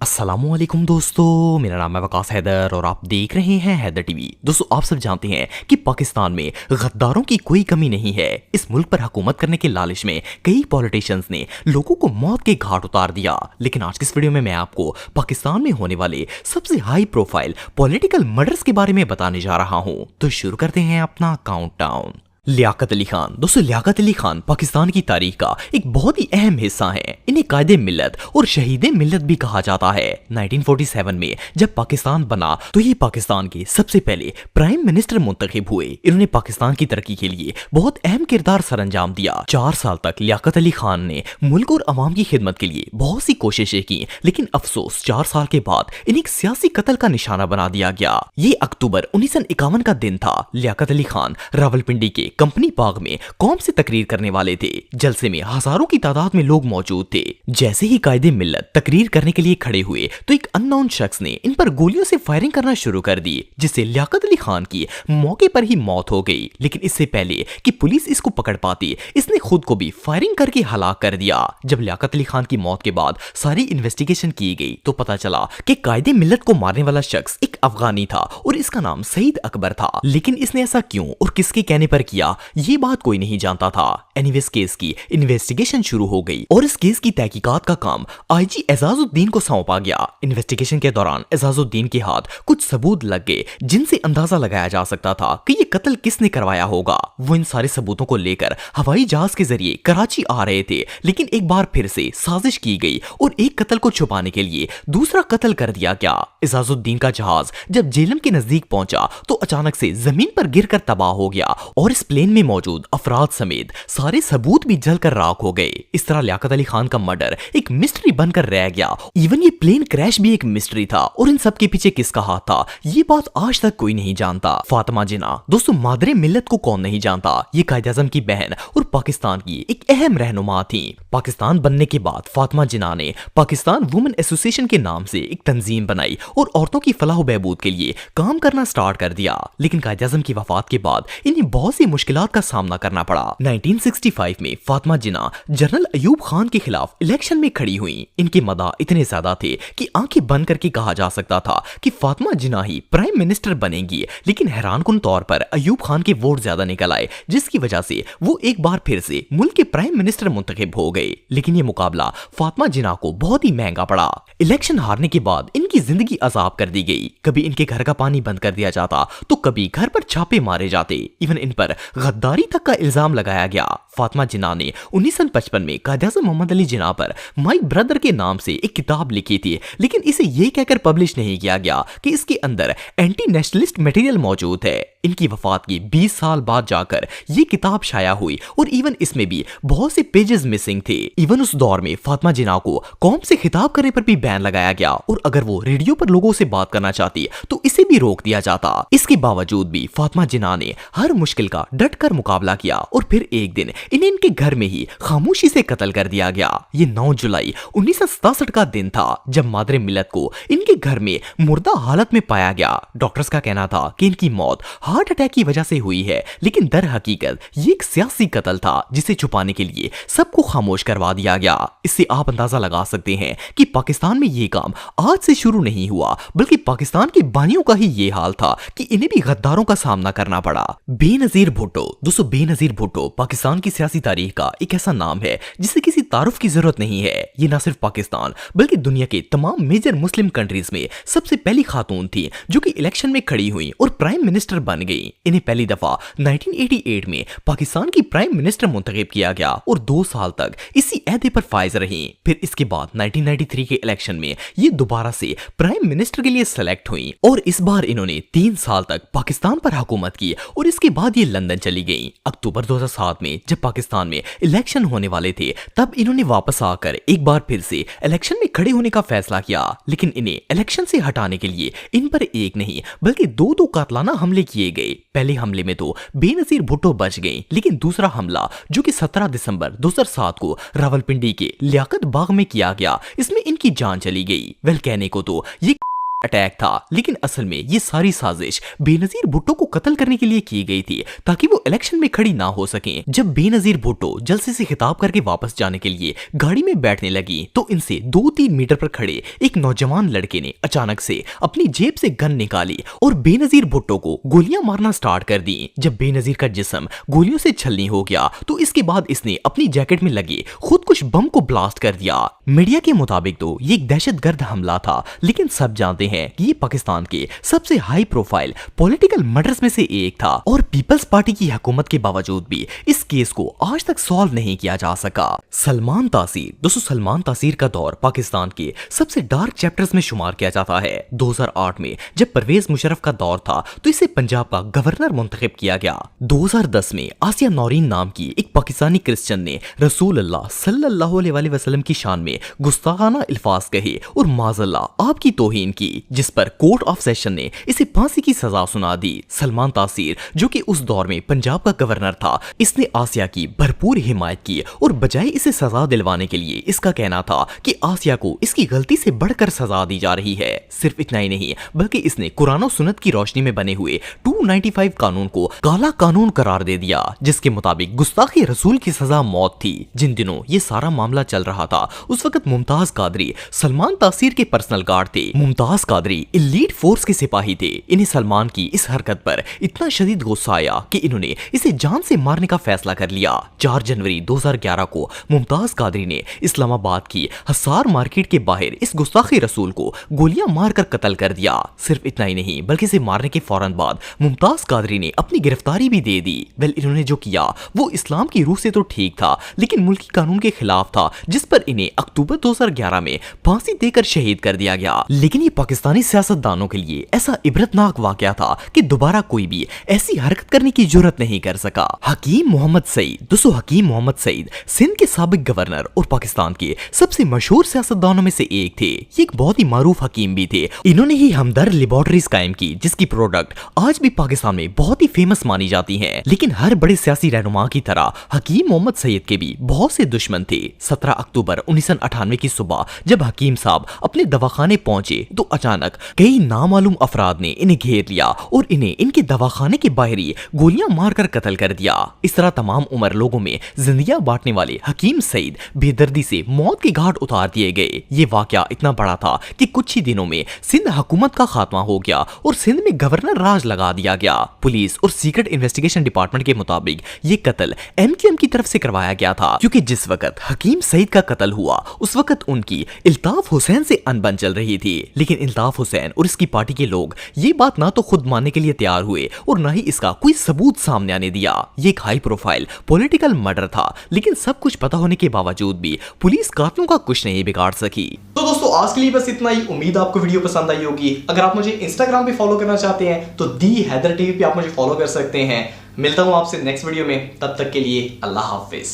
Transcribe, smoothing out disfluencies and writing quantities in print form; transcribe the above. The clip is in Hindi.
अस्सलामुअलैकुम दोस्तों, मेरा नाम है वकास हैदर और आप देख रहे हैं हैदर टीवी। दोस्तों, आप सब जानते हैं कि पाकिस्तान में गद्दारों की कोई कमी नहीं है। इस मुल्क पर हुकूमत करने के लालच में कई पॉलिटिशियंस ने लोगों को मौत के घाट उतार दिया। लेकिन आज की इस वीडियो में मैं आपको पाकिस्तान में होने वाले सबसे हाई प्रोफाइल पॉलिटिकल मर्डर्स के बारे में बताने जा रहा हूं। तो शुरू करते हैं अपना काउंटडाउन। लियाकत अली खान। दोस्तों, लियाकत अली खान पाकिस्तान की तारीख का एक बहुत ही अहम हिस्सा है। इन्हें कायदे मिल्लत और शहीदे मिल्लत भी कहा जाता है। 1947 में जब पाकिस्तान बना तो ये पाकिस्तान के सबसे पहले प्राइम मिनिस्टर मुंतखब हुए। इन्होंने पाकिस्तान की तरक्की के लिए बहुत अहम किरदार सरअंजाम दिया। 4 साल तक लियाकत अली खान ने मुल्क और अवाम की खिदमत के लिए बहुत सी कोशिशें की, लेकिन अफसोस 4 साल के बाद इन्हें एक सियासी कत्ल का निशाना बना दिया गया। ये अक्टूबर 1951 का दिन था। लियाकत अली खान रावलपिंडी के कंपनी बाग में कौम से तकरीर करने वाले थे। जलसे में हजारों की तादाद में लोग मौजूद थे। जैसे ही कायदे मिल्लत तकरीर करने के लिए खड़े हुए तो एक अननोन शख्स ने इन पर गोलियों से फायरिंग करना शुरू कर दी, जिससे लियाकत अली खान की मौके पर ही मौत हो गई। लेकिन इससे पहले कि पुलिस इसको पकड़ पाती, इसने खुद को भी फायरिंग करके हलाक कर दिया। जब लियाकत अली खान की मौत के बाद सारी इन्वेस्टिगेशन की गई तो पता चला कि कायदे मिल्लत को मारने वाला शख्स एक अफगानी था और इसका नाम सईद अकबर था। लेकिन इसने ऐसा क्यों और किसके कहने पर किया, ये बात कोई नहीं जानता था। एनीवेज केस की इन्वेस्टिगेशन शुरू हो गई और इस केस की तहकीकात का काम आईजी एजाजुद्दीन को सौंपा गया। इन्वेस्टिगेशन के दौरान एजाजुद्दीन के हाथ कुछ सबूत लग गए जिनसे अंदाजा लगाया जा सकता था कि ये कत्ल किसने करवाया होगा। वो इन सारे सबूतों को लेकर हवाई जहाज के जरिए कराची आ रहे थे, लेकिन एक बार फिर से साजिश की गई और एक कत्ल को छुपाने के लिए दूसरा कत्ल कर दिया गया। एजाजुद्दीन का जहाज जब जेलम के नजदीक पहुंचा तो अचानक से जमीन पर गिरकर तबाह हो गया और इस प्लेन में मौजूद अफराद समेत सारे सबूत भी जलकर राख हो गए। इस तरह लियाकत अली खान का मर्डर एक मिस्ट्री बनकर रह गया। इवन ये प्लेन क्रैश भी एक मिस्ट्री था और इन सब के पीछे किसका हाथ था, ये बात आज तक कोई नहीं जानता। फातिमा जिन्ना। दोस्तों, मादरे मिल्लत को कौन नहीं जानता। ये कायद-ए-आज़म की बहन और पाकिस्तान की एक अहम रहनुमा थी। पाकिस्तान बनने के बाद फातिमा जिन्ना ने पाकिस्तान वुमेन एसोसिएशन के नाम से एक तंजीम बनाई और औरतों की फलाह व बहबूद के लिए काम करना स्टार्ट कर दिया। लेकिन कायद-ए-आज़म की वफात के बाद इन्हें बहुत सी मुश्किलात का सामना करना पड़ा। 1965 में फातिमा जिन्ना जनरल अयूब खान के खिलाफ इलेक्शन में खड़ी हुई। इनके मदा इतने ज्यादा थे कि आंखें बंद करके कहा जा सकता था कि फातिमा जिन्ना ही प्राइम मिनिस्टर बनेंगी। लेकिन हैरानकुन तौर पर अयूब खान के वोट ज्यादा निकल आए, जिसकी वजह से वो एक बार फिर से मुल्क के प्राइम मिनिस्टर मुंतखब हो गए। लेकिन ये मुकाबला फातिमा जिन्ना को बहुत ही महंगा पड़ा। इलेक्शन हारने के बाद इनकी जिंदगी अजाब कर दी गई। कभी इनके घर का पानी बंद कर दिया जाता तो कभी घर पर छापे मारे जाते। इवन इन पर गद्दारी तक का इल्जाम लगाया गया। फातिमा जिन्ना ने 1955 में कायद-ए-आज़म मोहम्मद अली जिन्ना पर माय ब्रदर के नाम से एक किताब लिखी थी, लेकिन इसे ये कहकर पब्लिश नहीं किया गया कि इसके अंदर एंटी नेशनलिस्ट मटेरियल मौजूद है। इनकी वफात के 20 साल बाद जाकर ये किताब शाया हुई और इवन इसमें भी बहुत से पेजेस मिसिंग थे। इवन उस दौर में फातिमा जिन्ना को कौम से खिताब करने पर भी बैन लगाया गया और अगर वो रेडियो पर लोगों से बात करना चाहती तो इसे भी रोक दिया जाता। इसके बावजूद भी फातिमा जिन्ना ने हर मुश्किल का डट कर मुकाबला किया और फिर एक दिन इन्हें इनके घर में ही खामोशी से कत्ल कर दिया गया। ये 9 जुलाई 1967 का दिन था जब मादरे मिल्लत को इनके घर में मुर्दा हालत में पाया गया। डॉक्टर्स का कहना था कि इनकी मौत हार्ट अटैक की वजह से हुई है, लेकिन दर हकीकत ये एक सियासी कत्ल था जिसे छुपाने के लिए सबको खामोश करवा दिया गया। इससे आप अंदाजा लगा सकते हैं कि पाकिस्तान में ये काम आज से शुरू नहीं हुआ, बल्कि पाकिस्तान के बानियों का ही ये हाल था कि इन्हें भी गद्दारों का सामना करना पड़ा। बेनजीर भुट्टो। दोस्तों, बेनजीर भुट्टो पाकिस्तान की सियासी तारीख का एक ऐसा नाम है जिसे किसी तारुफ की जरूरत नहीं है। ये ना सिर्फ पाकिस्तान बल्कि दुनिया के तमाम मेजर मुस्लिम कंट्रीज में सबसे पहली खातून थी जो कि इलेक्शन में खड़ी हुई और प्राइम मिनिस्टर बन गई। इन्हें पहली दफा 1988 में पाकिस्तान की प्राइम मिनिस्टर मुंतखब किया गया और 2 साल तक इसी अहदे पर फाइज रही। फिर इसके बाद 1993 के इलेक्शन में ये दोबारा से प्राइम मिनिस्टर के लिए सेलेक्ट हुई और इस बार इन्होंने 3 साल तक पाकिस्तान पर हुकूमत की और इसके बाद ये लंदन चली गई। अक्टूबर 2007 में जब पाकिस्तान में इलेक्शन होने वाले थे तब इन्होंने वापस आकर एक बार फिर से इलेक्शन में खड़े होने का फैसला किया। लेकिन इन्हें इलेक्शन से हटाने के लिए इन पर एक नहीं बल्कि 2 कातलाना हमले किए गए। पहले हमले में तो बेनजीर भुट्टो बच गई, लेकिन दूसरा हमला जो कि 17 दिसंबर 2007 को रावलपिंडी के लियाकत बाग में किया गया, इसमें इनकी जान चली गई। वेल, कहने को तो ये अटैक था, लेकिन असल में ये सारी साजिश बेनजीर भुट्टो को कत्ल करने के लिए की गई थी ताकि वो इलेक्शन में खड़ी ना हो सके। जब बेनजीर भुट्टो जलसे से खिताब करके वापस जाने के लिए गाड़ी में बैठने लगी तो इनसे 2-3 मीटर पर खड़े एक नौजवान लड़के ने अचानक से अपनी जेब से गन निकाली और बेनजीर भुट्टो को गोलियां मारना स्टार्ट कर दी। जब बेनजीर का जिस्म गोलियों से छलनी हो गया तो इसके बाद इसने अपनी जैकेट में लगे खुद कुछ बम को ब्लास्ट कर दिया। मीडिया के मुताबिक तो ये एक दहशतगर्द हमला था, लेकिन सब जानते हैं कि ये पाकिस्तान के सबसे हाई प्रोफाइल पॉलिटिकल मर्डर्स में से एक था और पीपल्स पार्टी की हुकूमत के बावजूद भी इस केस को आज तक सॉल्व नहीं किया जा सका। सलमान तासीर। दोस्तों, सलमान तासीर का दौर पाकिस्तान के सबसे डार्क चैप्टर्स में शुमार किया जाता है। 2008 में जब परवेज मुशर्रफ का दौर था तो इसे पंजाब का गवर्नर मुंतखब किया गया। 2010 में आसिया नौरीन नाम की एक पाकिस्तानी क्रिश्चियन ने रसूल अल्लाह सल्लल्लाहु अलैहि वसल्लम की शान में गुस्ताखाना अल्फाज कहे और माज़अल्लाह आपकी तौहीन की, जिस पर कोर्ट ऑफ सेशन ने इसे फांसी की सजा सुना दी। सलमान तासीर, जो कि उस दौर में पंजाब का गवर्नर था, इसने आसिया की भरपूर हिमायत की और बजाय इसे सजा दिलवाने के लिए इसका कहना था कि आसिया को इसकी गलती से बढ़कर सजा दी जा रही है। सिर्फ इतना ही नहीं, बल्कि इसने कुरान और सुन्नत की रोशनी में बने हुए 295 कानून को काला कानून करार दे दिया, जिसके मुताबिक गुस्ताखी रसूल की सजा मौत थी। जिन दिनों ये सारा मामला चल रहा था उस वक्त मुमताज कादरी सलमान तासीर के पर्सनल गार्ड थे। मुमताज कादरी एलीट फोर्स के सिपाही थे। इन्हें सलमान की इस हरकत पर इतना शदीद गुस्सा आया कि इन्होंने इसे जान से मारने का फैसला कर लिया। 4 जनवरी 2011 को मुमताज कादरी ने इस्लामाबाद की हसार मार्केट के बाहर इस गुस्ताखी रसूल को गोलियां मारकर कत्ल कर दिया। सिर्फ इतना ही नहीं, बल्कि इसे मारने के फौरन बाद मुमताज कादरी ने अपनी गिरफ्तारी भी दे दी। वेल, इन्होंने जो किया वो इस्लाम की रूह से तो ठीक था, लेकिन मुल्की कानून के खिलाफ था, जिस पर इन्हें अक्टूबर 2011 में फांसी देकर शहीद कर दिया गया। लेकिन ये पाकिस्तानी सियासतदानों के लिए ऐसा इबरतनाक वाकया था कि दोबारा कोई भी ऐसी हरकत करने की जुर्रत नहीं कर सका। हकीम मोहम्मद सईद। दोस्तों, हकीम मोहम्मद सईद सिंध के साबिक गवर्नर और पाकिस्तान के सबसे मशहूर सियासतदानों में से एक थे। ये एक बहुत ही मारूफ हकीम भी थे। इन्होंने ही हमदर्द लेबोरेटरीज कायम की, जिसकी प्रोडक्ट आज भी पाकिस्तान में बहुत ही फेमस मानी जाती हैं। लेकिन हर बड़े सियासी रहनुमा की तरह हकीम मोहम्मद सईद के भी बहुत से दुश्मन थे। 17 अक्टूबर 1998 की सुबह जब हकीम साहब अपने दवाखाने पहुंचे तो अचानक कई नामालूम अफराद ने इन्हें घेर लिया और इन्हें इनके दवाखाने के बाहर ही गोलियां मारकर कत्ल कर दिया। इस तरह तमाम उम्र लोगों में जिंदगियां बांटने वाले हकीम सईद बेदर्दी से मौत के घाट उतार दिए गए। ये वाकया इतना बड़ा था कि कुछ ही दिनों में सिंध हुकूमत का खात्मा हो गया और सिंध में गवर्नर राज लगा दिया गया। पुलिस और सीक्रेट इन्वेस्टिगेशन डिपार्टमेंट के मुताबिक ये कत्ल MQM की तरफ से करवाया गया था, क्योंकि जिस वक्त हकीम सईद का कत्ल हुआ उस वक्त उनकी इल्ताफ हुसैन से अनबन चल रही थी। लेकिन इल्ताफ हुसैन और इसकी पार्टी के लोग ये बात ना तो खुद मानने के लिए तैयार हुए और ना ही इसका कोई सबूत सामने आने दिया। ये एक हाई प्रोफाइल पॉलिटिकल मर्डर था, लेकिन सब कुछ पता होने के बावजूद भी पुलिस कातिलों का कुछ नहीं बिगाड़ सकी। तो दोस्तों, आज के लिए बस इतना ही। उम्मीद आपको वीडियो पसंद आई होगी। अगर आप मुझे इंस्टाग्राम पे फॉलो करना चाहते हैं तो दी हैदर टीवी पे आप मुझे फॉलो कर सकते हैं। मिलता हूं आपसे नेक्स्ट वीडियो में, तब तक के लिए अल्लाह हाफिज।